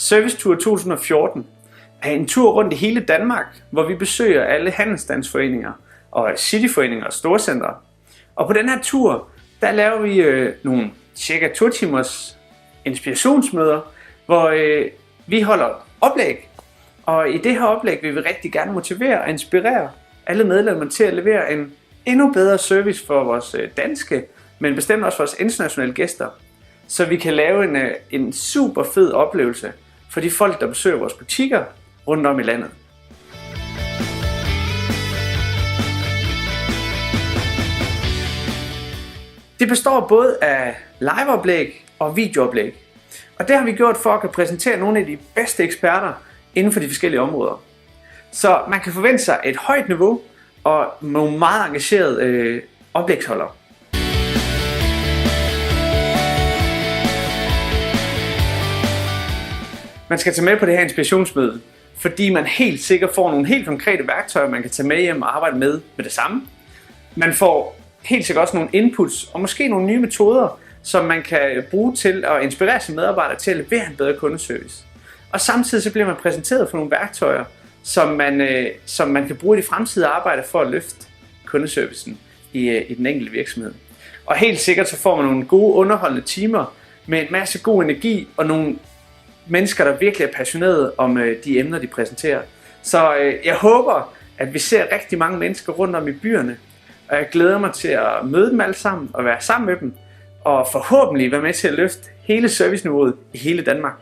Service Tour 2014 er en tur rundt i hele Danmark, hvor vi besøger alle handelsstandsforeninger og cityforeninger og storcentre. Og på den her tur, der laver vi nogle cirka 2 timers inspirationsmøder, hvor vi holder oplæg. Og i det her oplæg vil vi rigtig gerne motivere og inspirere alle medlemmer til at levere en endnu bedre service for vores danske, men bestemt også vores internationale gæster. Så vi kan lave en super fed oplevelse for de folk, der besøger vores butikker rundt om i landet. Det består både af liveoplæg og videooplæg. Og det har vi gjort for at kunne præsentere nogle af de bedste eksperter inden for de forskellige områder. Så man kan forvente sig et højt niveau og nogle meget engagerede oplægsholdere. Man skal tage med på det her inspirationsmøde, fordi man helt sikkert får nogle helt konkrete værktøjer, man kan tage med hjem og arbejde med det samme. Man får helt sikkert også nogle inputs og måske nogle nye metoder, som man kan bruge til at inspirere sine medarbejdere til at levere en bedre kundeservice. Og samtidig så bliver man præsenteret for nogle værktøjer, som man kan bruge i det fremtidige arbejde for at løfte kundeservicen i den enkelte virksomhed. Og helt sikkert så får man nogle gode underholdende timer med en masse god energi og nogle mennesker, der virkelig er passionerede om de emner, de præsenterer. Så jeg håber, at vi ser rigtig mange mennesker rundt om i byerne, og jeg glæder mig til at møde dem alle sammen og være sammen med dem, og forhåbentlig være med til at løfte hele serviceniveauet i hele Danmark.